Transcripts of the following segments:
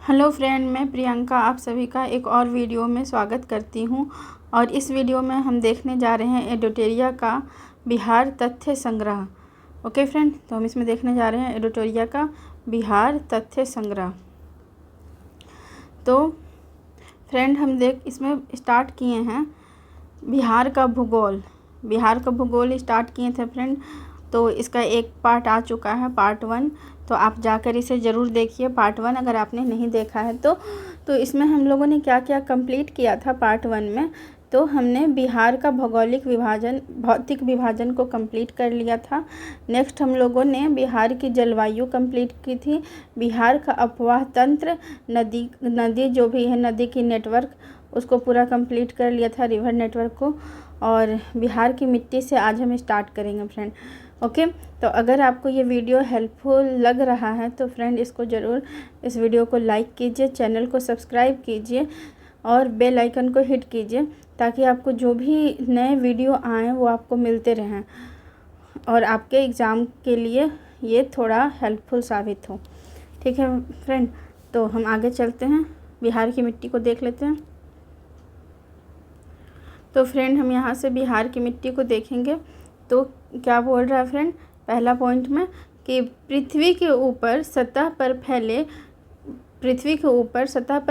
Hello friend, मैं प्रियंका आप सभी का एक और वीडियो में स्वागत करती हूं। और इस वीडियो में हम देखने जा रहे हैं एडिटोरिया का बिहार तथ्य संग्रह। ओके फ्रेंड, तो हम इसमें देखने जा रहे हैं एडिटोरिया का बिहार तथ्य संग्रह। तो फ्रेंड, हम इसमें स्टार्ट किए हैं बिहार का भूगोल। बिहार का भूगोल स्टार्ट किए थे फ्रेंड। तो इसका एक पार्ट आ चुका है, पार्ट 1। तो आप जाकर इसे ज़रूर देखिए, पार्ट 1 अगर आपने नहीं देखा है तो इसमें हम लोगों ने क्या क्या कंप्लीट किया था पार्ट 1 में। तो हमने बिहार का भौतिक विभाजन को कंप्लीट कर लिया था। नेक्स्ट हम लोगों ने बिहार की जलवायु कंप्लीट की थी। बिहार का अफवाह तंत्र, नदी जो भी है, नदी की नेटवर्क, उसको पूरा कंप्लीट कर लिया था, रिवर नेटवर्क को। और बिहार की मिट्टी से आज हम स्टार्ट करेंगे फ्रेंड। ओके, तो अगर आपको ये वीडियो हेल्पफुल लग रहा है तो फ्रेंड इसको ज़रूर, इस वीडियो को लाइक कीजिए, चैनल को सब्सक्राइब कीजिए और बेल आइकन को हिट कीजिए, ताकि आपको जो भी नए वीडियो आएँ वो आपको मिलते रहें और आपके एग्ज़ाम के लिए ये थोड़ा हेल्पफुल साबित हो। ठीक है फ्रेंड, तो हम आगे चलते हैं, बिहार की मिट्टी को देख लेते हैं। तो फ्रेंड, हम यहाँ से बिहार की मिट्टी को देखेंगे तो क्या बोल रहा है फ्रेंड, पहला पॉइंट में कि पृथ्वी के ऊपर सतह पर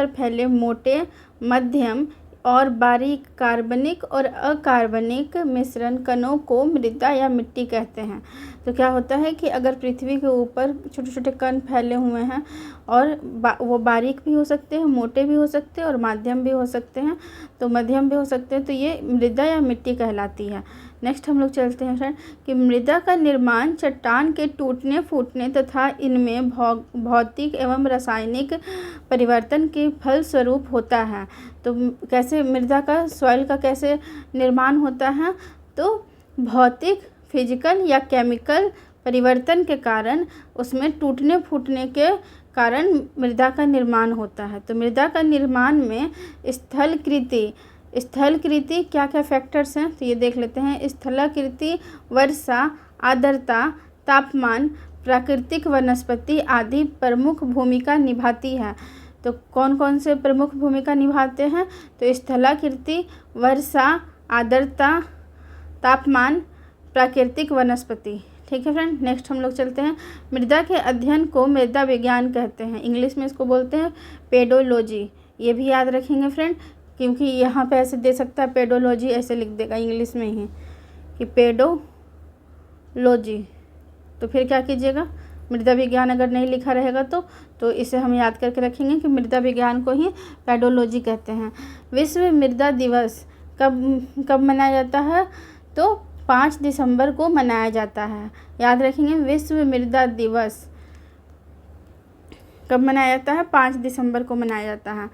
फैले मोटे, मध्यम और बारीक कार्बनिक और अकार्बनिक मिश्रण कणों को मृदा या मिट्टी कहते हैं। तो क्या होता है कि अगर पृथ्वी के ऊपर छोटे छोटे कण फैले हुए हैं और वो बारीक भी हो सकते हैं, मोटे भी हो सकते हैं और माध्यम भी हो सकते हैं, तो मध्यम भी हो सकते हैं, तो ये मृदा या मिट्टी कहलाती है। नेक्स्ट हम लोग चलते हैं फ्रेंड कि मृदा का निर्माण चट्टान के टूटने फूटने तथा इनमें भौतिक एवं रासायनिक परिवर्तन के फलस्वरूप होता है। तो कैसे मृदा का, सॉइल का कैसे निर्माण होता है, तो भौतिक, फिजिकल या केमिकल परिवर्तन के कारण, उसमें टूटने फूटने के कारण मृदा का निर्माण होता है। तो मृदा का निर्माण में स्थलाकृति क्या क्या फैक्टर्स हैं, तो ये देख लेते हैं। स्थलाकृति वर्षा, आर्द्रता, तापमान, प्राकृतिक वनस्पति आदि प्रमुख भूमिका निभाती है। तो कौन कौन से प्रमुख भूमिका निभाते हैं, तो स्थलाकृति, वर्षा, आर्द्रता, तापमान, प्राकृतिक वनस्पति। ठीक है फ्रेंड, नेक्स्ट हम लोग चलते हैं। मृदा के अध्ययन को मृदा विज्ञान कहते हैं, इंग्लिश में इसको बोलते हैं पेडोलॉजी। ये भी याद रखेंगे फ्रेंड, क्योंकि यहाँ पे ऐसे दे सकता है पेडोलॉजी, ऐसे लिख देगा इंग्लिश में ही कि पेडोलॉजी। तो फिर क्या कीजिएगा, मृदा विज्ञान अगर नहीं लिखा रहेगा तो इसे हम याद करके रखेंगे कि मृदा विज्ञान को ही पेडोलॉजी कहते हैं। विश्व मृदा दिवस कब मनाया जाता है, तो 5 दिसंबर को मनाया जाता है। याद रखेंगे, विश्व मृदा दिवस कब मनाया जाता है, 5 दिसंबर को मनाया जाता है।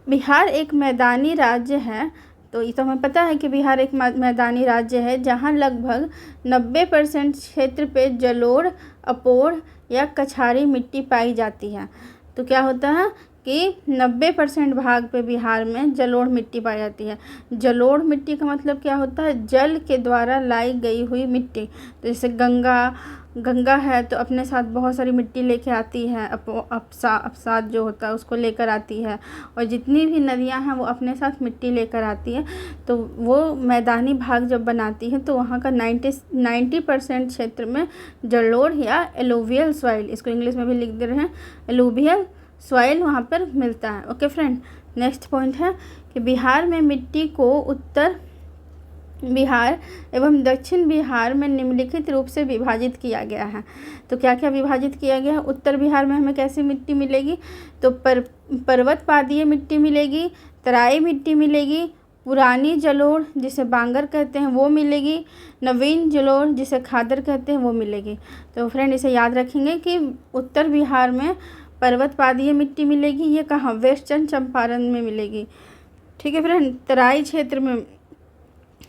बिहार एक मैदानी राज्य है। तो ये तो हमें पता है कि बिहार एक मैदानी राज्य है, जहाँ लगभग 90% क्षेत्र पे जलोढ़, अपोढ़ या कछारी मिट्टी पाई जाती है। तो क्या होता है कि 90% भाग पे बिहार में जलोढ़ मिट्टी पाई जाती है। जलोढ़ मिट्टी का मतलब क्या होता है, जल के द्वारा लाई गई हुई मिट्टी। तो जैसे गंगा है तो अपने साथ बहुत सारी मिट्टी लेके आती है, अवसाद जो होता है उसको लेकर आती है, और जितनी भी नदियां हैं वो अपने साथ मिट्टी लेकर आती है। तो वो मैदानी भाग जब बनाती है तो वहाँ का 90% क्षेत्र में जलोढ़ या एलुवियल सॉइल, इसको इंग्लिश में भी लिख दे रहे हैं, एलुवियल सॉइल वहाँ पर मिलता है। ओके फ्रेंड, नेक्स्ट पॉइंट है कि बिहार में मिट्टी को उत्तर बिहार एवं दक्षिण बिहार में निम्नलिखित रूप से विभाजित किया गया है। तो क्या क्या विभाजित किया गया है, उत्तर बिहार में हमें कैसी मिट्टी मिलेगी, तो पर्वतपादीय मिट्टी मिलेगी, तराई मिट्टी मिलेगी, पुरानी जलोढ़ जिसे बांगर कहते हैं वो मिलेगी, नवीन जलोढ़ जिसे खादर कहते हैं वो मिलेगी। तो फ्रेंड इसे याद रखेंगे कि उत्तर बिहार में पर्वतपादीय मिट्टी मिलेगी, ये कहाँ, वेस्टर्न चंपारण में मिलेगी। ठीक है फ्रेंड, तराई क्षेत्र में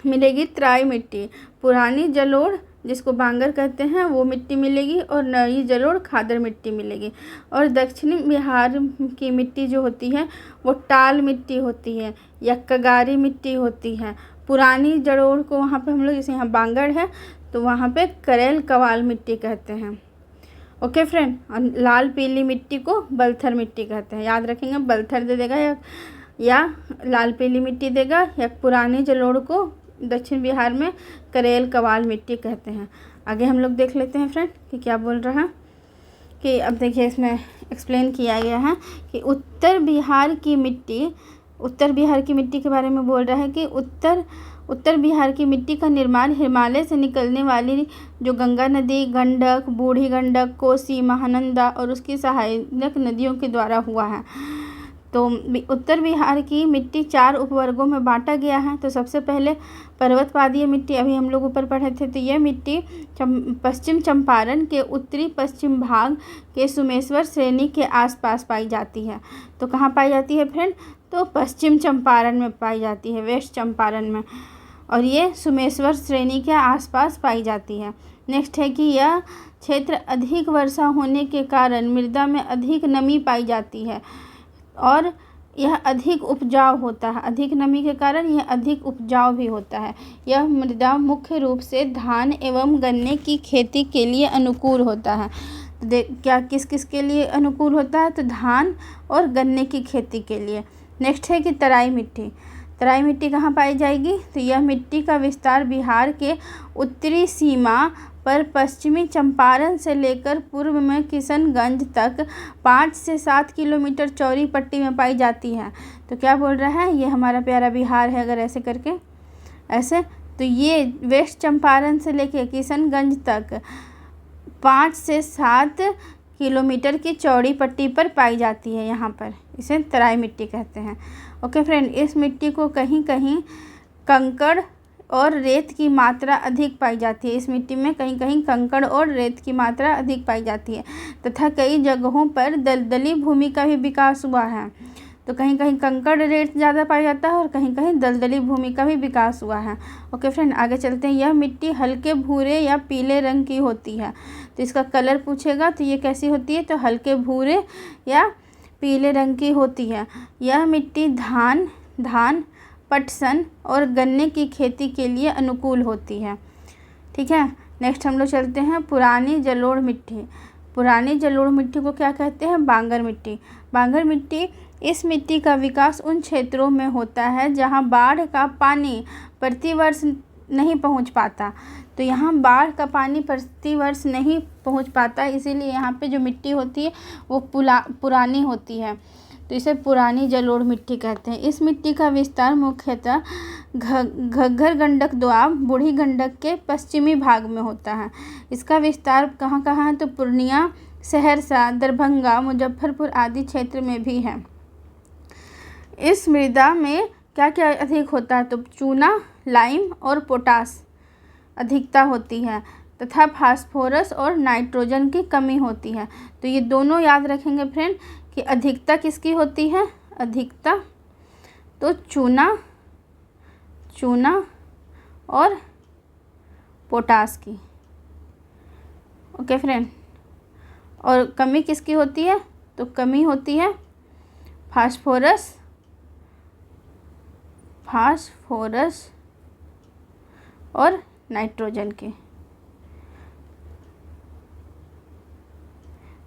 मिलेगी तराई मिट्टी, पुरानी जलोढ़ जिसको बांगर कहते हैं वो मिट्टी मिलेगी, और नई जलोढ़ खादर मिट्टी मिलेगी। और दक्षिणी बिहार की मिट्टी जो होती है वो टाल मिट्टी होती है या कगारी मिट्टी होती है। पुरानी जलोढ़ को वहाँ पे हम लोग, जैसे यहाँ बांगर है तो वहाँ पे करेल कवाल मिट्टी कहते हैं। ओके फ्रेंड, और लाल पीली मिट्टी को बलथर मिट्टी कहते हैं। याद रखेंगे, बलथर दे देगा या लाल पीली मिट्टी देगा, या पुरानी जलोढ़ को दक्षिण बिहार में करेल कवाल मिट्टी कहते हैं। आगे हम लोग देख लेते हैं फ्रेंड कि क्या बोल रहा है। कि अब देखिए इसमें एक्सप्लेन किया गया है कि उत्तर बिहार की मिट्टी के बारे में बोल रहा है कि उत्तर बिहार की मिट्टी का निर्माण हिमालय से निकलने वाली जो गंगा नदी, गंडक, बूढ़ी गंडक, कोसी, महानंदा और उसकी सहायक नदियों के द्वारा हुआ है। तो उत्तर बिहार की मिट्टी 4 उपवर्गों में बांटा गया है। तो सबसे पहले पर्वतपादीय मिट्टी, अभी हम लोग ऊपर पढ़े थे, तो यह मिट्टी पश्चिम चंपारण के उत्तरी पश्चिम भाग के सुमेश्वर श्रेणी के आसपास पाई जाती है। तो कहाँ पाई जाती है फ्रेंड? तो पश्चिम चंपारण में पाई जाती है, वेस्ट चंपारण में, और ये सुमेश्वर श्रेणी के आसपास पाई जाती है। नेक्स्ट है कि यह क्षेत्र अधिक वर्षा होने के कारण मृदा में अधिक नमी पाई जाती है और यह अधिक उपजाऊ होता है। अधिक नमी के कारण यह अधिक उपजाऊ भी होता है। यह मृदा मुख्य रूप से धान एवं गन्ने की खेती के लिए अनुकूल होता है। क्या किस किस के लिए अनुकूल होता है? तो धान और गन्ने की खेती के लिए। नेक्स्ट है कि तराई मिट्टी। तराई मिट्टी कहाँ पाई जाएगी? तो यह मिट्टी का विस्तार बिहार के उत्तरी सीमा पर पश्चिमी चंपारण से लेकर पूर्व में किशनगंज तक 5 से 7 किलोमीटर चौड़ी पट्टी में पाई जाती है। तो क्या बोल रहा है? ये हमारा प्यारा बिहार है। अगर ऐसे करके ऐसे, तो ये वेस्ट चंपारण से लेकर किशनगंज तक 5 से 7 किलोमीटर की चौड़ी पट्टी पर पाई जाती है। यहाँ पर इसे तराई मिट्टी कहते हैं। ओके फ्रेंड, इस मिट्टी को कहीं कहीं कंकड़ और रेत की मात्रा अधिक पाई जाती है। इस मिट्टी में कहीं कहीं कंकड़ और रेत की मात्रा अधिक पाई जाती है तथा कई जगहों पर दलदली भूमि का भी विकास हुआ है। तो कहीं कहीं कंकड़ रेत ज़्यादा पाया जाता है और कहीं कहीं दलदली भूमि का भी विकास हुआ है। ओके फ्रेंड, आगे चलते हैं। यह मिट्टी हल्के भूरे या पीले रंग की होती है। तो इसका कलर पूछेगा तो ये कैसी होती है? तो हल्के भूरे या पीले रंग की होती है। यह मिट्टी धान, पटसन और गन्ने की खेती के लिए अनुकूल होती है। ठीक है, नेक्स्ट हम लोग चलते हैं पुरानी जलोढ़ मिट्टी। पुरानी जलोढ़ मिट्टी को क्या कहते हैं? बांगर मिट्टी। बांगर मिट्टी, इस मिट्टी का विकास उन क्षेत्रों में होता है जहां बाढ़ का पानी प्रतिवर्ष नहीं पहुंच पाता। तो यहाँ बाढ़ का पानी प्रतिवर्ष नहीं पहुंच पाता, इसीलिए यहाँ पे जो मिट्टी होती है वो पुरानी होती है। तो इसे पुरानी जलोढ़ मिट्टी कहते हैं। इस मिट्टी का विस्तार मुख्यतः घग्गर गंडक दोआब, बूढ़ी गंडक के पश्चिमी भाग में होता है। इसका विस्तार कहाँ कहाँ है? तो पूर्णिया, सहरसा, दरभंगा, मुजफ्फरपुर आदि क्षेत्र में भी है। इस मृदा में क्या क्या अधिक होता है? तो चूना, लाइम और पोटास अधिकता होती है तथा फास्फोरस और नाइट्रोजन की कमी होती है। तो ये दोनों याद रखेंगे फ्रेंड कि अधिकता किसकी होती है? अधिकता तो चूना और पोटास की। ओके फ्रेंड, और कमी किसकी होती है? तो कमी होती है फास्फोरस और नाइट्रोजन की।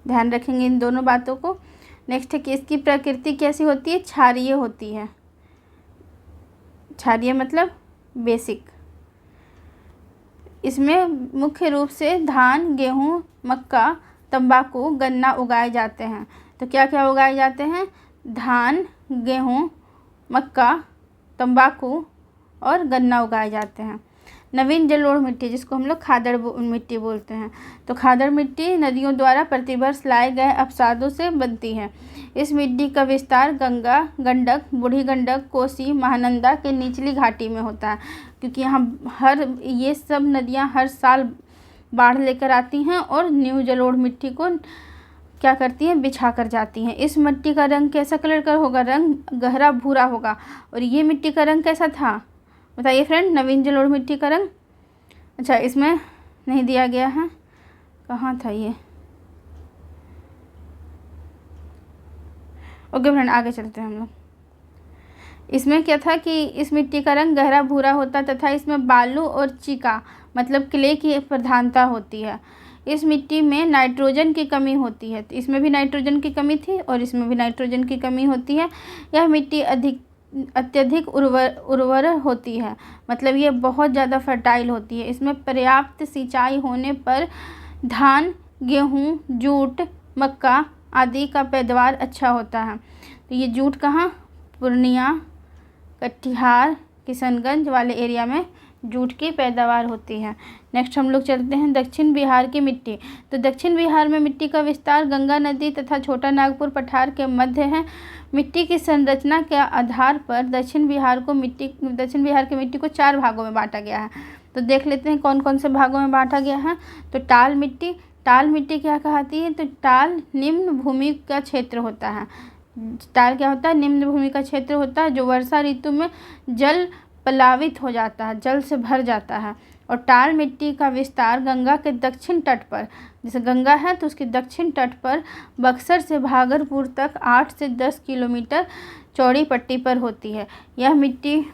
ध्यान रखेंगे इन दोनों बातों को। नेक्स्ट है कि इसकी प्रकृति कैसी होती है? क्षारीय होती है। क्षारीय मतलब बेसिक। इसमें मुख्य रूप से धान, गेहूँ, मक्का, तंबाकू, गन्ना उगाए जाते हैं। तो क्या क्या उगाए जाते हैं? धान, गेहूँ, मक्का, तंबाकू और गन्ना उगाए जाते हैं। नवीन जलोढ़ मिट्टी, जिसको हम लोग खादड़ मिट्टी बोलते हैं। तो खादड़ मिट्टी नदियों द्वारा प्रतिवर्ष लाए गए अवसादों से बनती है। इस मिट्टी का विस्तार गंगा, गंडक, बूढ़ी गंडक, कोसी, महानंदा के निचली घाटी में होता है, क्योंकि यहाँ ये सब नदियाँ हर साल बाढ़ लेकर आती हैं और न्यू जलोढ़ मिट्टी को क्या करती हैं? बिछा कर जाती हैं। इस मिट्टी का रंग कैसा कलर का होगा? रंग गहरा भूरा होगा। और ये मिट्टी का रंग कैसा था बताइए फ्रेंड? नवीन जलोढ़ मिट्टी का रंग, अच्छा इसमें नहीं दिया गया है, कहाँ था ये? ओके फ्रेंड, आगे चलते हैं हम लोग। इसमें क्या था कि इस मिट्टी का रंग गहरा भूरा होता तथा इसमें बालू और चीका मतलब क्ले की प्रधानता होती है। इस मिट्टी में नाइट्रोजन की कमी होती है, तो इसमें भी नाइट्रोजन की कमी थी और इसमें भी नाइट्रोजन की कमी होती है। यह मिट्टी अत्यधिक उर्वर होती है, मतलब ये बहुत ज़्यादा फर्टाइल होती है। इसमें पर्याप्त सिंचाई होने पर धान, गेहूँ, जूट, मक्का आदि का पैदावार अच्छा होता है। तो ये जूट कहाँ, पूर्णिया, कटिहार, किशनगंज वाले एरिया में जूट की पैदावार होती है। नेक्स्ट हम लोग चलते हैं दक्षिण बिहार की मिट्टी। तो दक्षिण बिहार में मिट्टी का विस्तार गंगा नदी तथा छोटा नागपुर पठार के मध्य है। मिट्टी की संरचना के आधार पर दक्षिण बिहार की मिट्टी को 4 भागों में बांटा गया है। तो देख लेते हैं कौन कौन से भागों में बांटा गया है। तो टाल मिट्टी क्या कहती है, तो टाल निम्न भूमि का क्षेत्र होता है। टाल क्या होता है, निम्न भूमि का क्षेत्र होता है, जो वर्षा ऋतु में जल प्लावित हो जाता है, जल से भर जाता है। और टाल मिट्टी का विस्तार गंगा के दक्षिण तट पर, जैसे गंगा है तो उसके दक्षिण तट पर बक्सर से भागलपुर तक 8 से 10 किलोमीटर चौड़ी पट्टी पर होती है। यह मिट्टी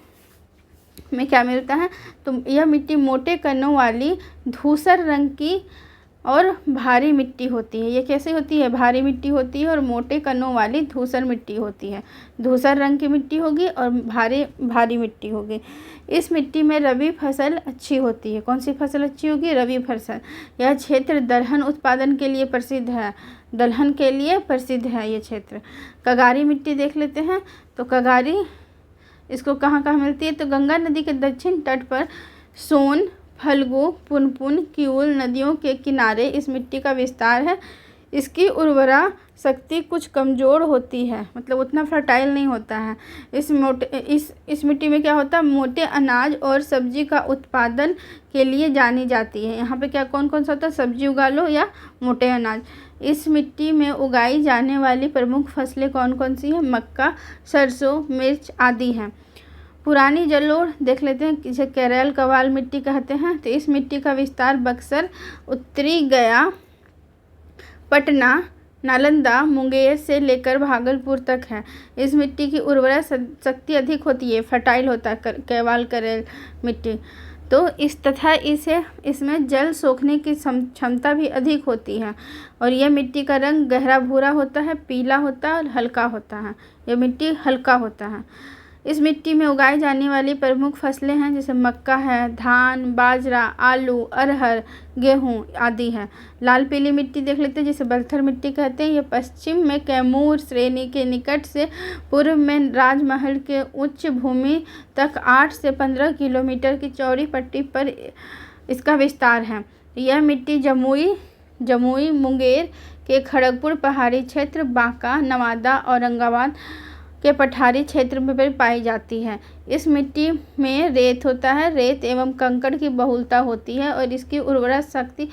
में क्या मिलता है, तो यह मिट्टी मोटे कणों वाली धूसर रंग की और भारी मिट्टी होती है। ये कैसे होती है, भारी मिट्टी होती है और मोटे कणों वाली धूसर मिट्टी होती है। धूसर रंग की मिट्टी होगी और भारी मिट्टी होगी। इस मिट्टी में रबी फसल अच्छी होती है। कौन सी फसल अच्छी होगी, रबी फसल। यह क्षेत्र दलहन उत्पादन के लिए प्रसिद्ध है, दलहन के लिए प्रसिद्ध है ये क्षेत्र। कगारी मिट्टी देख लेते हैं। तो कगारी इसको कहाँ कहाँ मिलती है, तो गंगा नदी के दक्षिण तट पर सोन, फल्गु, पुनपुन, किऊल नदियों के किनारे इस मिट्टी का विस्तार है। इसकी उर्वरा शक्ति कुछ कमज़ोर होती है, मतलब उतना फर्टाइल नहीं होता है। इस मिट्टी में क्या होता है, मोटे अनाज और सब्जी का उत्पादन के लिए जानी जाती है। यहाँ पे क्या कौन कौन सा होता है, सब्जी उगा लो या मोटे अनाज। इस मिट्टी में उगाई जाने वाली प्रमुख फसलें कौन कौन सी हैं, मक्का, सरसों, मिर्च आदि हैं। पुरानी जलोढ़ देख लेते हैं, जिसे केरल कवाल मिट्टी कहते हैं। तो इस मिट्टी का विस्तार बक्सर, उत्तरी गया, पटना, नालंदा, मुंगेर से लेकर भागलपुर तक है। इस मिट्टी की उर्वरा शक्ति अधिक होती है, फर्टाइल होता है केवाल करेल मिट्टी। तो इसमें जल सोखने की क्षमता भी अधिक होती है। और यह मिट्टी का रंग गहरा भूरा होता है, पीला होता है और हल्का होता है। यह मिट्टी हल्का होता है। इस मिट्टी में उगाई जाने वाली प्रमुख फसलें हैं, जैसे मक्का है, धान, बाजरा, आलू, अरहर, गेहूँ आदि है। लाल पीली मिट्टी देख लेते हैं, जिसे बलथर मिट्टी कहते हैं। ये पश्चिम में कैमूर श्रेणी के निकट से पूर्व में राजमहल के उच्च भूमि तक 8 से 15 किलोमीटर की चौड़ी पट्टी पर इसका विस्तार है। यह मिट्टी जमुई, मुंगेर के खड़गपुर पहाड़ी क्षेत्र, बांका, नवादा, औरंगाबाद के पठारी क्षेत्र में पाई जाती है। इस मिट्टी में रेत होता है, रेत एवं कंकड़ की बहुलता होती है और इसकी उर्वरा शक्ति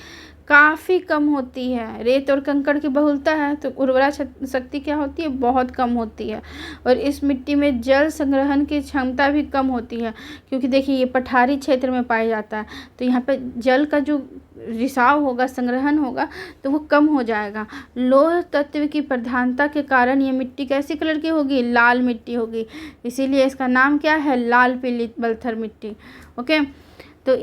काफ़ी कम होती है। रेत और कंकड़ की बहुलता है तो उर्वरा शक्ति क्या होती है, बहुत कम होती है। और इस मिट्टी में जल संग्रहण की क्षमता भी कम होती है, क्योंकि देखिए ये पठारी क्षेत्र में पाया जाता है, तो यहाँ पे जल का जो रिसाव होगा, संग्रहण होगा, तो वो कम हो जाएगा। लौह तत्व की प्रधानता के कारण ये मिट्टी कैसी कलर की होगी, लाल मिट्टी होगी। इसीलिए इसका नाम क्या है, लाल पीली बलथर मिट्टी। ओके, तो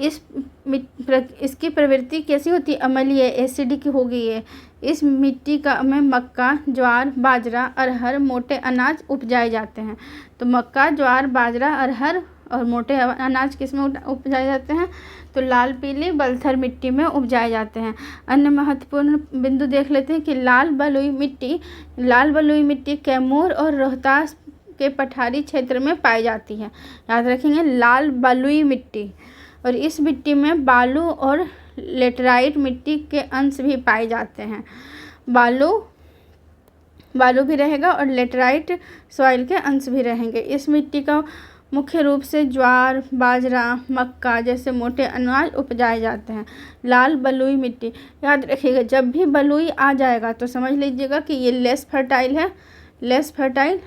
इसकी प्रवृत्ति कैसी होती है, अम्लीय, एसिडिक हो गई है। इस मिट्टी में मक्का, ज्वार, बाजरा, अरहर, मोटे अनाज उपजाए जाते हैं। तो मक्का, ज्वार, बाजरा, अरहर और मोटे अनाज किस में उपजाए जाते हैं, तो लाल पीली बलथर मिट्टी में उपजाए जाते हैं। अन्य महत्वपूर्ण बिंदु देख लेते हैं कि लाल बलुई मिट्टी कैमूर और रोहतास के पठारी क्षेत्र में पाई जाती है। याद रखेंगे, लाल बलुई मिट्टी। और इस मिट्टी में बालू और लेटराइट मिट्टी के अंश भी पाए जाते हैं। बालू भी रहेगा और लेटराइट सॉइल के अंश भी रहेंगे। इस मिट्टी का मुख्य रूप से ज्वार, बाजरा, मक्का जैसे मोटे अनाज उपजाए जाते हैं। लाल बलुई मिट्टी, याद रखिएगा, जब भी बलुई आ जाएगा तो समझ लीजिएगा कि ये लेस फर्टाइल है। लेस फर्टाइल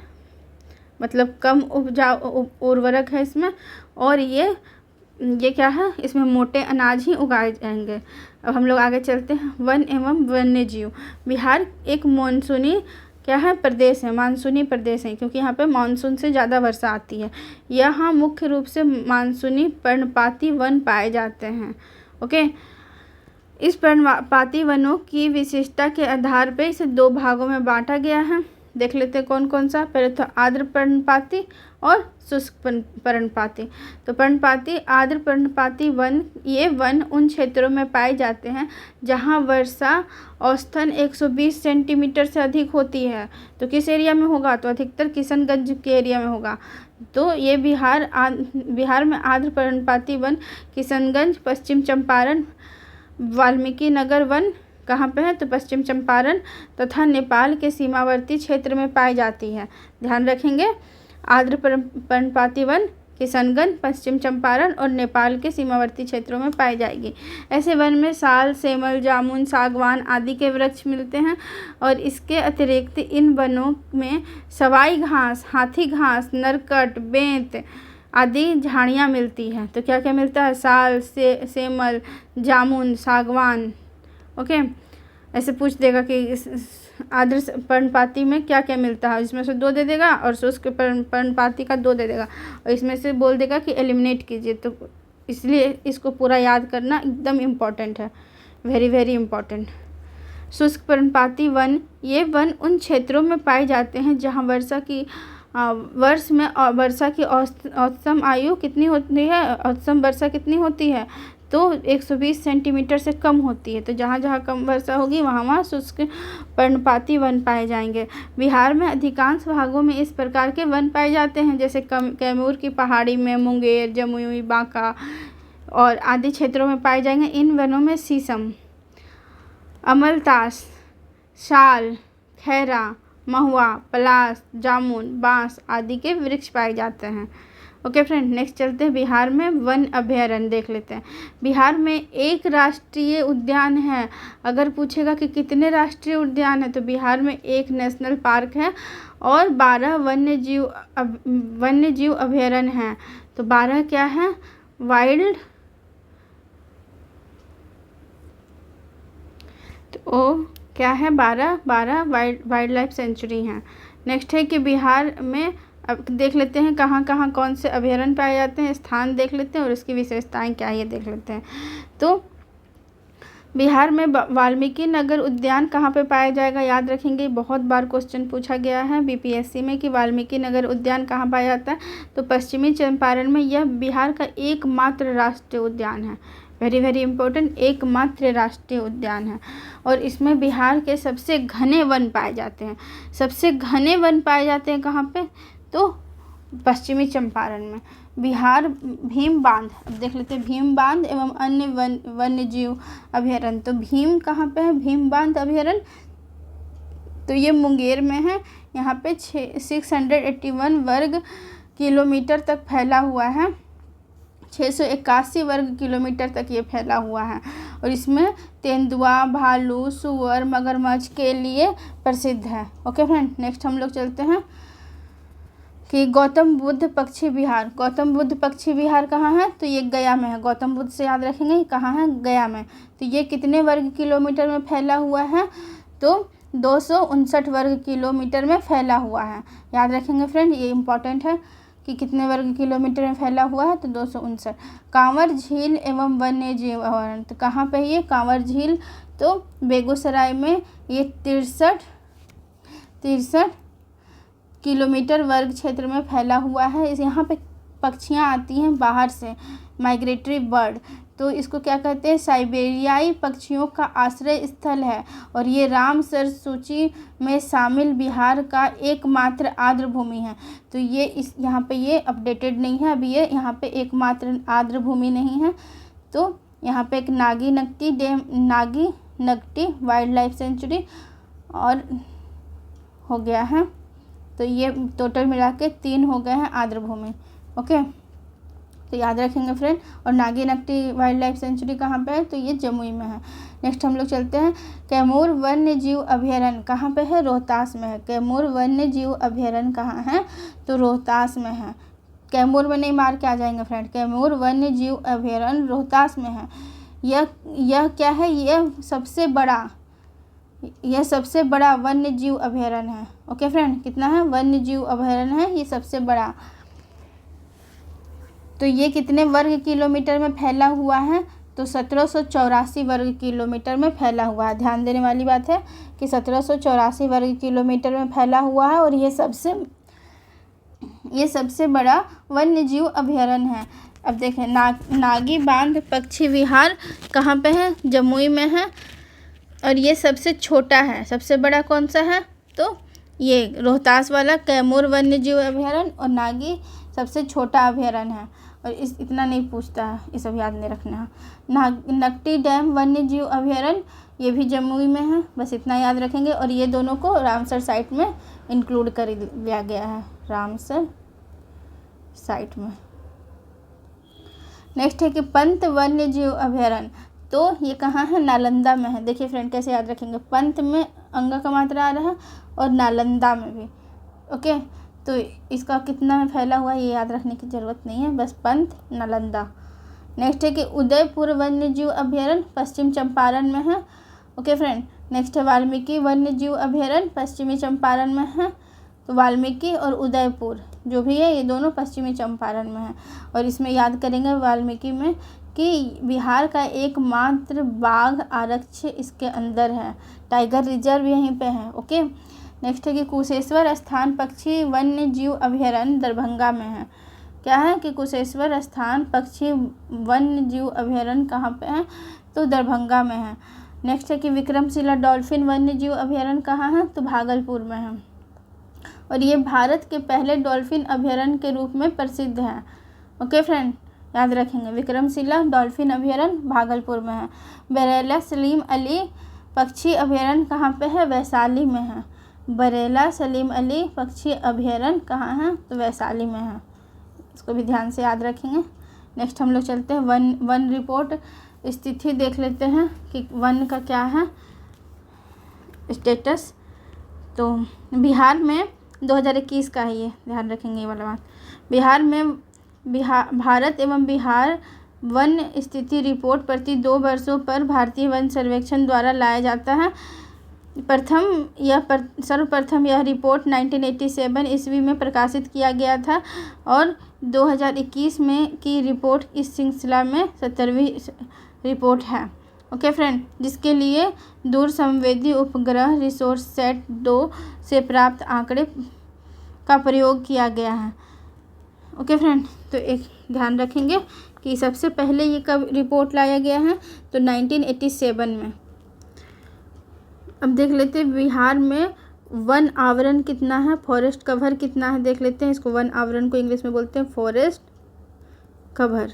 मतलब कम उपजाऊ उर्वरक है इसमें, और ये क्या है, इसमें मोटे अनाज ही उगाए जाएंगे। अब हम लोग आगे चलते हैं। वन एवं वन्य जीव। बिहार एक मानसूनी क्या है, प्रदेश है, मानसूनी प्रदेश है, क्योंकि यहाँ पे मानसून से ज़्यादा वर्षा आती है। यहाँ मुख्य रूप से मानसूनी पर्णपाती वन पाए जाते हैं। ओके, इस पर्णपाती वनों की विशेषता के आधार पर इसे 2 भागों में बांटा गया है। देख लेते हैं कौन कौन सा। पहले तो आर्द्र पर्णपाती और शुष्क पर्णपाती। तो पर्णपाती आर्द्र पर्णपाती वन, ये वन उन क्षेत्रों में पाए जाते हैं जहां वर्षा औसतन 120 सेंटीमीटर से अधिक होती है। तो किस एरिया में होगा? तो अधिकतर किशनगंज के एरिया में होगा। तो ये बिहार में आर्द्र पर्णपाती वन किशनगंज, पश्चिम चंपारण, वाल्मीकि नगर वन कहाँ पे है? तो पश्चिम चंपारण तथा नेपाल के सीमावर्ती क्षेत्र में पाई जाती है। ध्यान रखेंगे, आर्द्र पर्णपाती वन किशनगंज, पश्चिम चंपारण और नेपाल के सीमावर्ती क्षेत्रों में पाई जाएगी। ऐसे वन में साल, सेमल, जामुन, सागवान आदि के वृक्ष मिलते हैं। और इसके अतिरिक्त इन वनों में सवाई घास, हाथी घास, नरकट, बेंत आदि झाड़ियाँ मिलती हैं। तो क्या क्या मिलता है? साल, सेमल, जामुन, सागवान। ओके, ऐसे पूछ देगा कि आर्द्र पर्णपाती में क्या क्या मिलता है, इसमें से 2 दे देगा और शुष्क पर्णपाती का 2 दे देगा और इसमें से बोल देगा कि एलिमिनेट कीजिए। तो इसलिए इसको पूरा याद करना एकदम इम्पॉर्टेंट है, वेरी वेरी इम्पॉर्टेंट। शुष्क पर्णपाती वन, ये वन उन क्षेत्रों में पाए जाते हैं जहाँ वर्षा की औसतम आयु कितनी होती है? औसतम वर्षा कितनी होती है? तो 120 सेंटीमीटर से कम होती है। तो जहाँ जहाँ कम वर्षा होगी वहाँ वहाँ शुष्क पर्णपाती वन पाए जाएंगे। बिहार में अधिकांश भागों में इस प्रकार के वन पाए जाते हैं, जैसे कैमूर की पहाड़ी में, मुंगेर, जमुई, बांका और आदि क्षेत्रों में पाए जाएंगे। इन वनों में शीशम, अमलतास, साल, खैरा, महुआ, पलास, जामुन, बांस आदि के वृक्ष पाए जाते हैं। ओके फ्रेंड, नेक्स्ट चलते हैं बिहार में वन अभयारण्य देख लेते हैं। बिहार में एक राष्ट्रीय उद्यान है। अगर पूछेगा कि कितने राष्ट्रीय उद्यान है, तो बिहार में 1 नेशनल पार्क है और 12 वन्यजीव अभयारण्य हैं। तो 12 क्या है? वाइल्ड, तो क्या है? 12 वाइल्ड लाइफ सेंचुरी हैं। नेक्स्ट है कि बिहार में, अब देख लेते हैं कहाँ कहाँ कौन से अभयारण्य पाए जाते हैं, स्थान देख लेते हैं और उसकी विशेषताएं क्या है ये देख लेते हैं। तो बिहार में वाल्मीकि नगर उद्यान कहाँ पे पाया जाएगा? याद रखेंगे, बहुत बार क्वेश्चन पूछा गया है बीपीएससी में कि वाल्मीकि नगर उद्यान कहाँ पाया जाता है। तो पश्चिमी चंपारण में। यह बिहार का एकमात्र राष्ट्रीय उद्यान है, वेरी वेरी इंपॉर्टेंट, एकमात्र राष्ट्रीय उद्यान है। और इसमें बिहार के सबसे घने वन पाए जाते हैं। सबसे घने वन पाए जाते हैं कहाँ पे? तो पश्चिमी चंपारण में। बिहार भीम बांध, अब देख लेते हैं भीम बांध एवं अन्य वन्यजीव अभयारण्य। तो भीम कहाँ पे है? भीम बांध अभयारण्य, तो ये मुंगेर में है। यहाँ पे 681 वर्ग किलोमीटर तक फैला हुआ है, 681 वर्ग किलोमीटर तक ये फैला हुआ है। और इसमें तेंदुआ, भालू, सूअर, मगरमच्छ के लिए प्रसिद्ध है। ओके फ्रेंड, नेक्स्ट हम लोग चलते हैं कि गौतम बुद्ध पक्षी विहार। गौतम बुद्ध पक्षी विहार कहाँ है? तो ये गया में है। गौतम बुद्ध से याद रखेंगे कहाँ है? गया में। तो ये कितने वर्ग किलोमीटर में फैला हुआ है? तो 259 वर्ग किलोमीटर में फैला हुआ है। याद रखेंगे फ्रेंड, ये इम्पॉर्टेंट है कि कितने वर्ग किलोमीटर में फैला हुआ है? तो 259। कांवर झील एवं वन्यजीव अभयारण्य, तो कहाँ पे ये कांवर झील? तो बेगूसराय में। ये 63 किलोमीटर वर्ग क्षेत्र में फैला हुआ है। यहाँ पे पक्षियाँ आती हैं बाहर से, माइग्रेटरी बर्ड। तो इसको क्या कहते हैं? साइबेरियाई पक्षियों का आश्रय स्थल है। और ये रामसर सूची में शामिल बिहार का एकमात्र आर्द्र भूमि है। तो ये यहाँ पे ये अपडेटेड नहीं है अभी, ये यहाँ पे एकमात्र आर्द्र भूमि नहीं है। तो यहाँ पे एक Nagi Nakti wild life sanctuary और हो गया है। तो ये टोटल मिला के 3 हो गए हैं आर्द्र भूमि। ओके, तो याद रखेंगे फ्रेंड। और Nagi Nakti wild life sanctuary कहाँ पे है? तो ये जमुई में है। नेक्स्ट हम लोग चलते हैं कैमूर वन्य जीव अभयारण्य कहाँ पे है? रोहतास में है। कैमूर वन्य जीव अभयारण्य कहाँ है? तो रोहतास में है। कैमूर में नहीं मार के आ जाएंगे फ्रेंड। कैमूर वन्य जीव अभयारण्य रोहतास में है। यह क्या है? यह सबसे बड़ा वन्य जीव अभयारण्य है। ओके फ्रेंड, कितना है? वन्य जीव अभयारण्य है ये सबसे बड़ा। तो ये कितने वर्ग किलोमीटर में फैला हुआ है? तो 1784 वर्ग किलोमीटर में फैला हुआ है। ध्यान देने वाली बात है कि 1784 वर्ग किलोमीटर में फैला हुआ है और ये सबसे बड़ा वन्य जीव अभयारण्य है। अब देखें नागी बांध पक्षी विहार कहाँ पे है? जमुई में है और ये सबसे छोटा है। सबसे बड़ा कौन सा है? तो ये रोहतास वाला कैमूर वन्य जीव अभयारण्य और नागी सबसे छोटा अभयारण्य है। और इतना नहीं पूछता है, ये सब याद नहीं रखना है। नकटी डैम वन्य जीव अभयारण्य ये भी जमुई में है, बस इतना याद रखेंगे। और ये दोनों को रामसर साइट में इंक्लूड कर लिया गया है, रामसर साइट में। नेक्स्ट है कि पंत वन्य जीव अभयारण्य, तो ये कहाँ है? नालंदा में है। देखिए फ्रेंड कैसे याद रखेंगे, पंत में अंग का मात्रा आ रहा है और नालंदा में भी। ओके, तो इसका कितना में फैला हुआ है ये याद रखने की ज़रूरत नहीं है, बस पंत नालंदा। नेक्स्ट है कि उदयपुर वन्य जीव अभयारण्य पश्चिम चंपारण में है। ओके फ्रेंड, नेक्स्ट है वाल्मीकि वन्य जीव अभयारण्य पश्चिमी चंपारण में है। तो वाल्मीकि और उदयपुर जो भी है ये दोनों पश्चिमी चंपारण में है। और इसमें याद करेंगे वाल्मीकि में कि बिहार का एकमात्र बाघ आरक्ष इसके अंदर है, टाइगर रिजर्व यहीं पे है। ओके, नेक्स्ट है कि कुशेश्वर स्थान पक्षी वन्य जीव अभयारण्य दरभंगा में है। क्या है कि कुशेश्वर स्थान पक्षी वन्य जीव अभयारण्य कहाँ पे है? तो दरभंगा में है। नेक्स्ट है कि विक्रमशिला डॉल्फिन वन्य जीव अभयारण्य कहाँ है? तो भागलपुर में है और ये भारत के पहले डॉल्फिन अभयारण्य के रूप में प्रसिद्ध है। ओके फ्रेंड, याद रखेंगे विक्रमशिला डॉल्फिन अभयारण्य भागलपुर में है। बरेला सलीम अली पक्षी अभयारण्य कहाँ पे है? वैशाली में है। बरेला सलीम अली पक्षी अभयारण्य कहाँ है? तो वैशाली में है। इसको भी ध्यान से याद रखेंगे। नेक्स्ट हम लोग चलते हैं वन रिपोर्ट स्थिति देख लेते हैं कि वन का क्या है स्टेटस। तो बिहार में 2021 का है, ये ध्यान रखेंगे ये वाला बात। बिहार में भारत एवं बिहार वन स्थिति रिपोर्ट प्रति 2 वर्षों पर भारतीय वन सर्वेक्षण द्वारा लाया जाता है। सर्वप्रथम यह रिपोर्ट 1987 ईस्वी में प्रकाशित किया गया था और 2021 में की रिपोर्ट इस श्रृंखला में 17वीं रिपोर्ट है। ओके फ्रेंड, जिसके लिए दूर संवेदी उपग्रह रिसोर्ससेट 2 से प्राप्त आंकड़े का प्रयोग किया गया है। ओके फ्रेंड, तो एक ध्यान रखेंगे कि सबसे पहले ये कब रिपोर्ट लाया गया है? तो 1987 में। अब देख लेते हैं बिहार में वन आवरण कितना है, फॉरेस्ट कवर कितना है देख लेते हैं। इसको वन आवरण को इंग्लिश में बोलते हैं फॉरेस्ट कवर।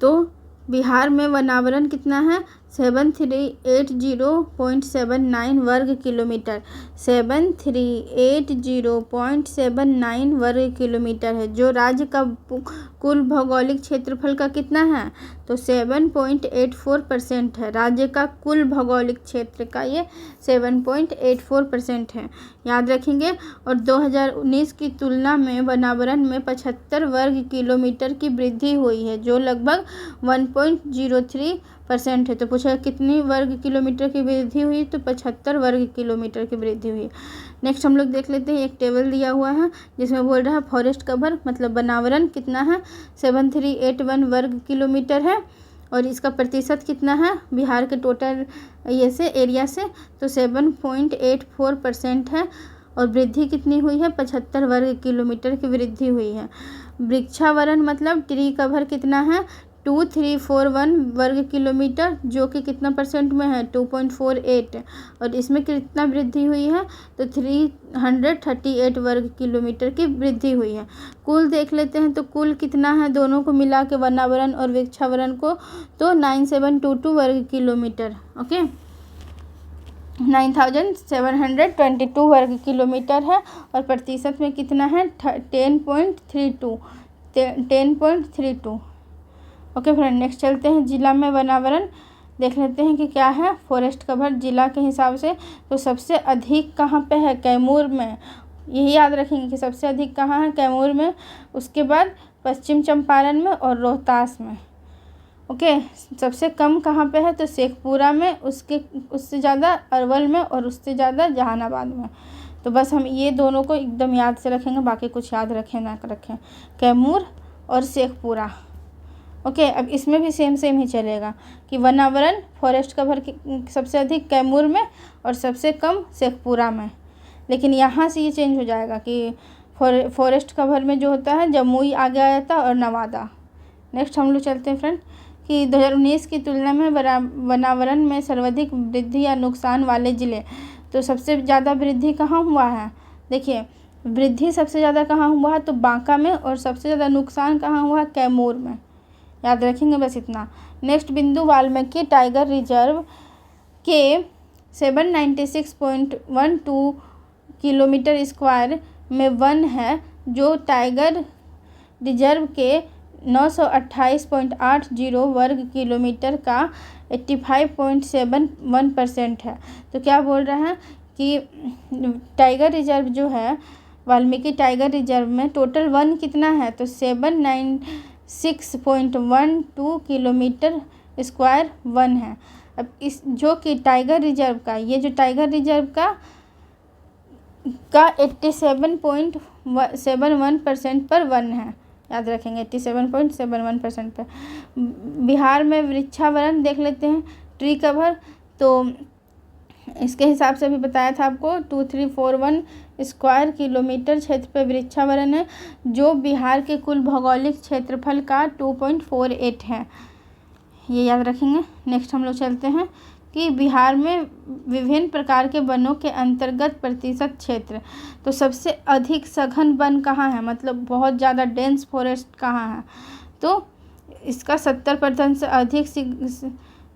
तो बिहार में वनावरण कितना है? 7380.79 वर्ग किलोमीटर। 7380.79 वर्ग किलोमीटर है, जो राज्य का कुल भौगोलिक क्षेत्रफल का कितना है? तो 7.84% है। राज्य का कुल भौगोलिक क्षेत्र का ये 7.84% है, याद रखेंगे। और 2019 की तुलना में वनावरण में 75 वर्ग किलोमीटर की वृद्धि हुई है, जो लगभग 1.03% है। तो पूछा कितनी वर्ग किलोमीटर की वृद्धि हुई? तो 75 वर्ग किलोमीटर की वृद्धि हुई। नेक्स्ट हम लोग देख लेते हैं, एक टेबल दिया हुआ है जिसमें बोल रहा है फॉरेस्ट कवर मतलब वनावरण कितना है? 7381 वर्ग किलोमीटर है और इसका प्रतिशत कितना है बिहार के टोटल ये से एरिया से? तो 7.84% है। और वृद्धि कितनी हुई है? 75 वर्ग किलोमीटर की वृद्धि हुई है। वृक्षावरण मतलब ट्री कवर कितना है? 2341 वर्ग किलोमीटर, जो कि कितना परसेंट में है? 2.48। और इसमें कितना वृद्धि हुई है? तो 338 वर्ग किलोमीटर की वृद्धि हुई है। कुल देख लेते हैं, तो कुल कितना है दोनों को मिला के वनावरण और वृक्षावरण को? तो 9722 वर्ग किलोमीटर। ओके, 9722 वर्ग किलोमीटर है। और प्रतिशत में कितना है? 10.32। ओके फ्रेंड, नेक्स्ट चलते हैं जिला में वनावरण देख लेते हैं कि क्या है फॉरेस्ट कवर जिला के हिसाब से। तो सबसे अधिक कहाँ पे है? कैमूर में। यही याद रखेंगे कि सबसे अधिक कहाँ है? कैमूर में। उसके बाद पश्चिम चंपारण में और रोहतास में। ओके, सबसे कम कहाँ पे है? तो शेखपुरा में, उससे ज़्यादा अरवल में और उससे ज़्यादा जहानाबाद में। तो बस हम ये दोनों को एकदम याद से रखेंगे, बाकी कुछ याद रखें ना रखें। कैमूर और शेखपुरा। ओके, अब इसमें भी सेम ही चलेगा कि वनावरण फॉरेस्ट कवर सबसे अधिक कैमूर में और सबसे कम शेखपुरा में। लेकिन यहाँ से ये चेंज हो जाएगा कि फॉरेस्ट कवर में जो होता है जमुई आगे आ जाता है और नवादा। नेक्स्ट हम लोग चलते हैं फ्रेंड कि 2019 की तुलना में वनावरण में सर्वाधिक वृद्धि या नुकसान वाले ज़िले। तो सबसे ज़्यादा वृद्धि कहाँ हुआ है? देखिए, वृद्धि सबसे ज़्यादा कहाँ हुआ है? तो बांका में। और सबसे ज़्यादा नुकसान कहाँ हुआ है? कैमूर में। याद रखेंगे बस इतना। नेक्स्ट बिंदु, वाल्मीकि टाइगर रिजर्व के 796.12 किलोमीटर स्क्वायर में वन है, जो टाइगर रिजर्व के 928.80 वर्ग किलोमीटर का 85.71% है। तो क्या बोल रहा है कि टाइगर रिजर्व जो है, वाल्मीकि टाइगर रिजर्व में टोटल वन कितना है? तो 796.12 किलोमीटर स्क्वायर वन है। अब इस जो कि टाइगर रिजर्व का, ये जो टाइगर रिजर्व का 87.71% पर वन है। याद रखेंगे 87.71% पर। बिहार में वृक्षावरण देख लेते हैं, ट्री कवर। तो इसके हिसाब से भी बताया था आपको 2341 स्क्वायर किलोमीटर क्षेत्र पर वृक्षावरण है, जो बिहार के कुल भौगोलिक क्षेत्रफल का 2.48 है। ये याद रखेंगे। नेक्स्ट हम लोग चलते हैं कि बिहार में विभिन्न प्रकार के वनों के अंतर्गत प्रतिशत क्षेत्र। तो सबसे अधिक सघन वन कहाँ है, मतलब बहुत ज़्यादा डेंस फॉरेस्ट कहाँ है? तो इसका 70% से अधिक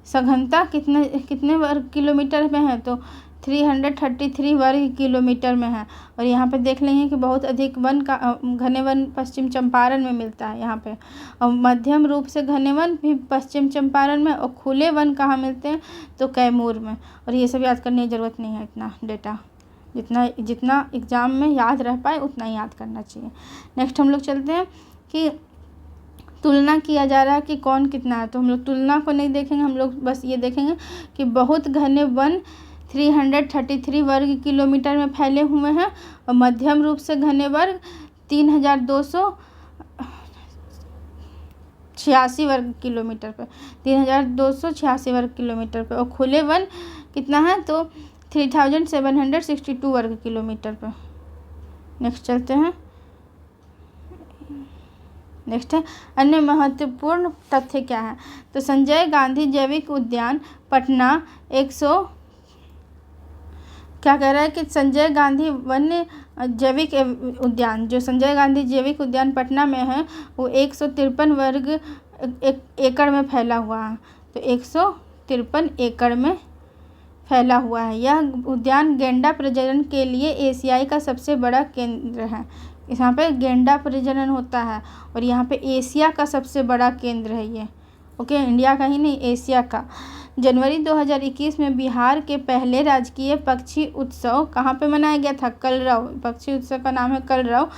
सघनता कितने वर्ग किलोमीटर में है? तो 333 वर्ग किलोमीटर में है। और यहाँ पे देख लेंगे कि बहुत अधिक वन का घने वन पश्चिम चंपारण में मिलता है यहाँ पे, और मध्यम रूप से घने वन भी पश्चिम चंपारण में, और खुले वन कहाँ मिलते हैं? तो कैमूर में। और ये सब याद करने की ज़रूरत नहीं है, इतना डेटा जितना एग्ज़ाम में याद रह पाए उतना ही याद करना चाहिए। नेक्स्ट हम लोग चलते हैं कि तुलना किया जा रहा है कि कौन कितना है। तो हम लोग तुलना को नहीं देखेंगे, हम लोग बस ये देखेंगे कि बहुत घने वन 333 वर्ग किलोमीटर में फैले हुए हैं, और मध्यम रूप से घने वर्ग 3286 वर्ग किलोमीटर पर, 3286 वर्ग किलोमीटर पर। और खुले वन कितना है? तो 3762 वर्ग किलोमीटर पर। नेक्स्ट चलते हैं। नेक्स्ट है अन्य महत्वपूर्ण तथ्य क्या है? तो संजय गांधी जैविक उद्यान पटना 100 क्या कह रहा है कि संजय गांधी वन्य जैविक उद्यान, जो संजय गांधी जैविक उद्यान पटना में है, वो 153 वर्ग एकड़ में फैला हुआ है। तो 153 एकड़ में फैला हुआ है। यह उद्यान गेंडा प्रजनन के लिए एशियाई का सबसे बड़ा केंद्र है। यहाँ पे गेंडा प्रजनन होता है, और यहाँ पे एशिया का सबसे बड़ा केंद्र है ये। ओके, इंडिया का ही नहीं, एशिया का। जनवरी 2021 में बिहार के पहले राजकीय पक्षी उत्सव कहाँ पे मनाया गया था? कलरव। पक्षी उत्सव का नाम है कलरव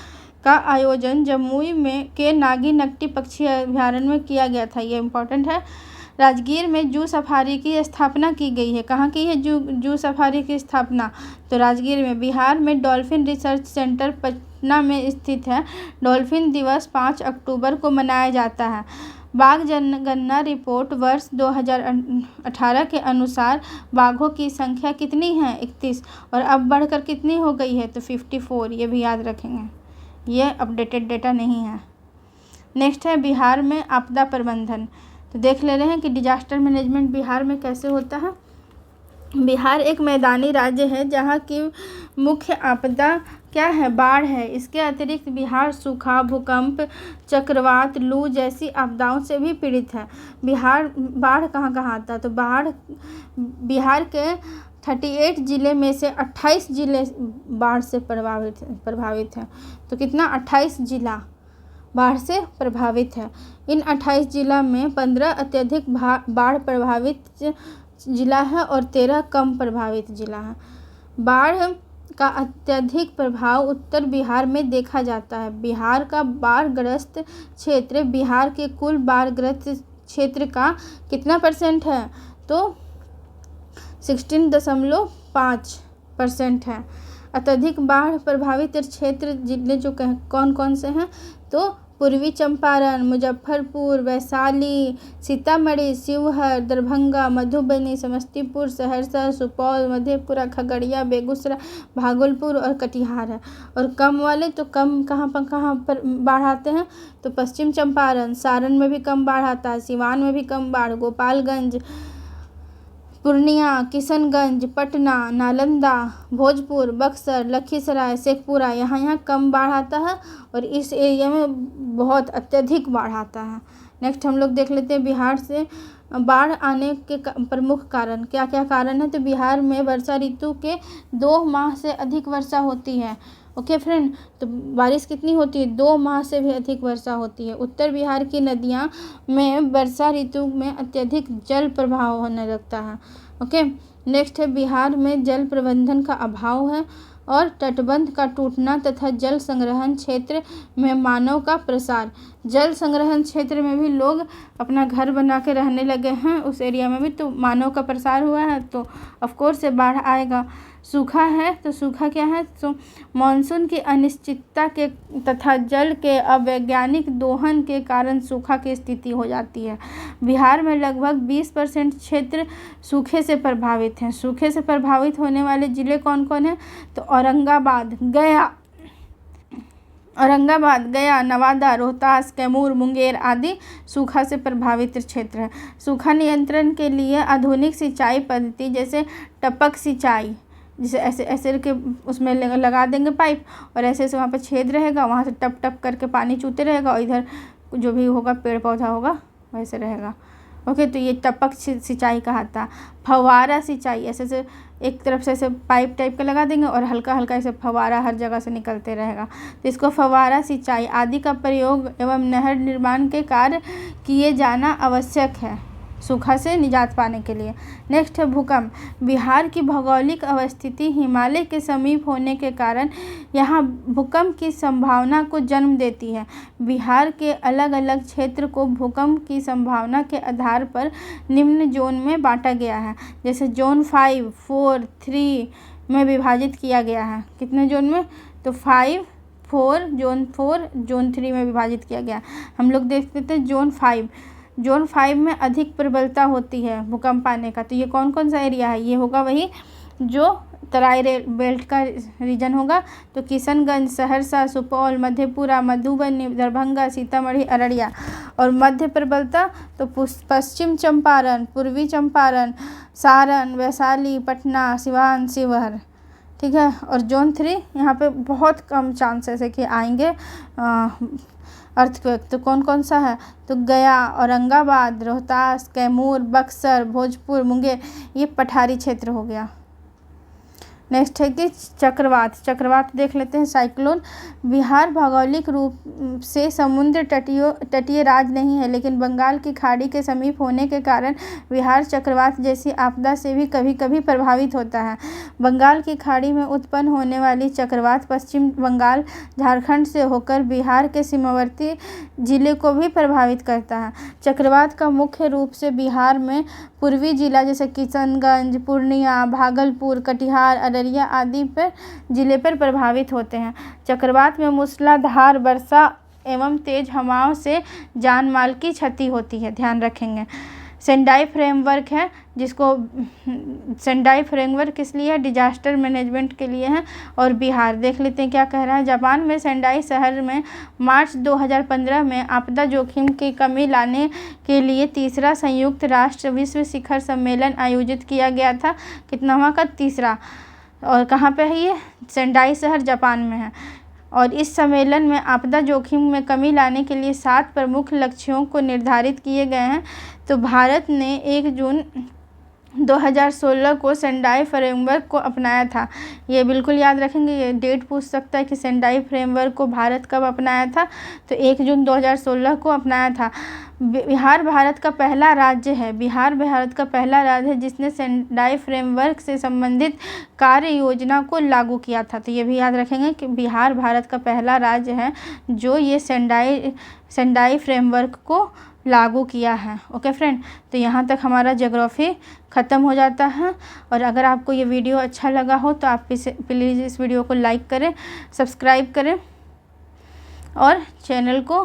का आयोजन जमुई में के नागी-नकटी पक्षी अभयारण्य में किया गया था। ये इम्पोर्टेंट है। राजगीर में जू सफारी की स्थापना की गई है। कहाँ की है जू सफारी की स्थापना? तो राजगीर में। बिहार में डॉल्फिन रिसर्च सेंटर पटना में स्थित है। डॉल्फिन दिवस 5 अक्टूबर को मनाया जाता है। बाघ जनगणना रिपोर्ट वर्ष 2018 के अनुसार बाघों की संख्या कितनी है? 31, और अब बढ़कर कितनी हो गई है? तो 54। ये भी याद रखेंगे, ये अपडेटेड डेटा नहीं है। नेक्स्ट है बिहार में आपदा प्रबंधन। तो देख ले रहे हैं कि डिजास्टर मैनेजमेंट बिहार में कैसे होता है। बिहार एक मैदानी राज्य है जहाँ की मुख्य आपदा क्या है? बाढ़ है। इसके अतिरिक्त बिहार सूखा, भूकंप, चक्रवात, लू जैसी आपदाओं से भी पीड़ित है। बाढ़ कहाँ कहाँ आता है? तो बिहार के 38 ज़िले में से 28 ज़िले बाढ़ से प्रभावित हैं। तो कितना? 28 ज़िला बाढ़ से प्रभावित है। इन 28 ज़िला में 15 अत्यधिक बाढ़ प्रभावित ज़िला है और 13 कम प्रभावित ज़िला है। बाढ़ का अत्यधिक प्रभाव उत्तर बिहार में देखा जाता है। बिहार का बाढ़ग्रस्त क्षेत्र बिहार के कुल बाढ़ग्रस्त क्षेत्र का कितना % है? तो 16.5% है। अत्यधिक बाढ़ प्रभावित क्षेत्र जिले जो कौन कौन से हैं? तो पूर्वी चंपारण, मुजफ्फरपुर, वैशाली, सीतामढ़ी, शिवहर, दरभंगा, मधुबनी, समस्तीपुर, सहरसा, सुपौल, मधेपुरा, खगड़िया, बेगूसराय, भागलपुर और कटिहार है। और कम वाले तो कम कहाँ पर बाढ़ आते हैं, तो पश्चिम चंपारण, सारण में भी कम बाढ़ आता है, सिवान में भी कम बाढ़, गोपालगंज, पूर्णिया, किशनगंज, पटना, नालंदा, भोजपुर, बक्सर, लखीसराय, शेखपुरा, यहाँ कम बाढ़ आता है और इस एरिया में बहुत अत्यधिक बाढ़ आता है। नेक्स्ट हम लोग देख लेते हैं बिहार से बाढ़ आने के प्रमुख कारण क्या क्या कारण है। तो बिहार में वर्षा ऋतु के 2 माह से अधिक वर्षा होती है। ओके फ्रेंड, तो बारिश कितनी होती है, 2 माह से भी अधिक वर्षा होती है। उत्तर बिहार की नदियाँ में वर्षा ऋतु में अत्यधिक जल प्रवाह होने लगता है। ओके, नेक्स्ट है बिहार में जल प्रबंधन का अभाव है और तटबंध का टूटना तथा जल संग्रहण क्षेत्र में मानव का प्रसार। जल संग्रहण क्षेत्र में भी लोग अपना घर बना के रहने लगे हैं, उस एरिया में भी तो मानव का प्रसार हुआ है, तो ऑफ कोर्स से बाढ़ आएगा। सूखा है, तो सूखा क्या है, तो मानसून की अनिश्चितता के तथा जल के अवैज्ञानिक दोहन के कारण सूखा की स्थिति हो जाती है। बिहार में लगभग 20% क्षेत्र सूखे से प्रभावित हैं। सूखे से प्रभावित होने वाले ज़िले कौन कौन हैं, तो औरंगाबाद, गया, नवादा, रोहतास, कैमूर, मुंगेर आदि सूखा से प्रभावित क्षेत्र है। सूखा नियंत्रण के लिए आधुनिक सिंचाई पद्धति जैसे टपक सिंचाई, जैसे ऐसे के उसमें लगा देंगे पाइप और ऐसे वहाँ पर छेद रहेगा, वहाँ से टप टप करके पानी चूते रहेगा और इधर जो भी होगा पेड़ पौधा होगा वैसे रहेगा। ओके, तो ये टपक सिंचाई कहता। फव्वारा सिंचाई, ऐसे एक तरफ से ऐसे पाइप टाइप का लगा देंगे और हल्का हल्का ऐसे फव्वारा हर जगह से निकलते रहेगा, तो इसको फव्वारा सिंचाई आदि का प्रयोग एवं नहर निर्माण के कार्य किए जाना आवश्यक है सूखा से निजात पाने के लिए। नेक्स्ट है भूकंप। बिहार की भौगोलिक अवस्थिति हिमालय के समीप होने के कारण यहाँ भूकंप की संभावना को जन्म देती है। बिहार के अलग अलग क्षेत्र को भूकंप की संभावना के आधार पर निम्न जोन में बांटा गया है, जैसे जोन 5, 4, 3 में विभाजित किया गया है। कितने जोन में, तो 5, 4, जोन 3 में विभाजित किया गया। हम लोग देख लेते हैं जोन 5 में अधिक प्रबलता होती है भूकंप आने का, तो ये कौन कौन सा एरिया है, ये होगा वही जो तराई बेल्ट का रीजन होगा, तो किशनगंज, सहरसा, सुपौल, मधेपुरा, मधुबनी, दरभंगा, सीतामढ़ी, अररिया। और मध्य प्रबलता तो पश्चिम चंपारण, पूर्वी चंपारण, सारण, वैशाली, पटना, सिवान, शिवहर, ठीक है। और जोन 3 यहाँ पे बहुत कम चांसेस है कि आएंगे अर्थक्वेक, तो कौन कौन सा है, तो गया, औरंगाबाद, रोहतास, कैमूर, बक्सर, भोजपुर, मुंगेर, ये पठारी क्षेत्र हो गया। नेक्स्ट है कि चक्रवात देख लेते हैं। साइक्लोन। बिहार भौगोलिक रूप से समुद्र तटीय राज्य नहीं है, लेकिन बंगाल की खाड़ी के समीप होने के कारण बिहार चक्रवात जैसी आपदा से भी कभी कभी प्रभावित होता है। बंगाल की खाड़ी में उत्पन्न होने वाली चक्रवात पश्चिम बंगाल, झारखंड से होकर बिहार के सीमावर्ती जिले को भी प्रभावित करता है। चक्रवात का मुख्य रूप से बिहार में पूर्वी जिला जैसे किशनगंज, पूर्णिया, भागलपुर, कटिहार, अररिया आदि पर जिले पर प्रभावित होते हैं। चक्रवात में मूसलाधार वर्षा एवं तेज हवाओं से जान माल की क्षति होती है, ध्यान रखेंगे। सेंडाई फ्रेमवर्क है, जिसको सेंडाई फ्रेमवर्क किस लिए है, डिजास्टर मैनेजमेंट के लिए है। और बिहार देख लेते हैं क्या कह रहा है। जापान में सेंडाई शहर में मार्च 2015 में आपदा जोखिम की कमी लाने के लिए 3रा संयुक्त राष्ट्र विश्व शिखर सम्मेलन आयोजित किया गया था। कितनावां का, 3रा। और कहाँ पे है ये, सेंडाई शहर जापान में है। और इस सम्मेलन में आपदा जोखिम में कमी लाने के लिए 7 प्रमुख लक्ष्यों को निर्धारित किए गए हैं। तो भारत ने 1 जून 2016 को सेंडाई फ्रेमवर्क को अपनाया था। ये बिल्कुल याद रखेंगे, ये डेट पूछ सकता है कि सेंडाई फ्रेमवर्क को भारत कब अपनाया था, तो 1 जून 2016 को अपनाया था। बिहार भारत का पहला राज्य है जिसने सेंडाई फ्रेमवर्क से संबंधित कार्य योजना को लागू किया था। तो ये भी याद रखेंगे कि बिहार भारत का पहला राज्य है जो ये सेंडाई फ्रेमवर्क को लागू किया है। ओके फ्रेंड, तो यहाँ तक हमारा ज्योग्राफी ख़त्म हो जाता है। और अगर आपको ये वीडियो अच्छा लगा हो तो आप प्लीज़ इस वीडियो को लाइक करें, सब्सक्राइब करें और चैनल को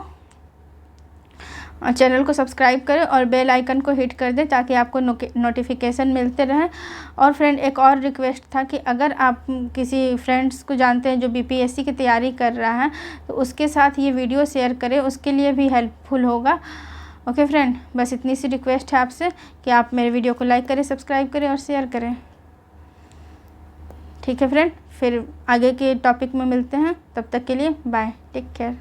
और चैनल को सब्सक्राइब करें और बेल आइकन को हिट कर दें ताकि आपको नोटिफिकेशन मिलते रहें। और फ्रेंड, एक और रिक्वेस्ट था कि अगर आप किसी फ्रेंड्स को जानते हैं जो बीपीएससी की तैयारी कर रहा है तो उसके साथ ये वीडियो शेयर करें, उसके लिए भी हेल्पफुल होगा। ओके फ्रेंड, बस इतनी सी रिक्वेस्ट है आपसे कि आप मेरे वीडियो को लाइक करें, सब्सक्राइब करें और शेयर करें। ठीक है फ्रेंड, फिर आगे के टॉपिक में मिलते हैं, तब तक के लिए बाय, टेक केयर।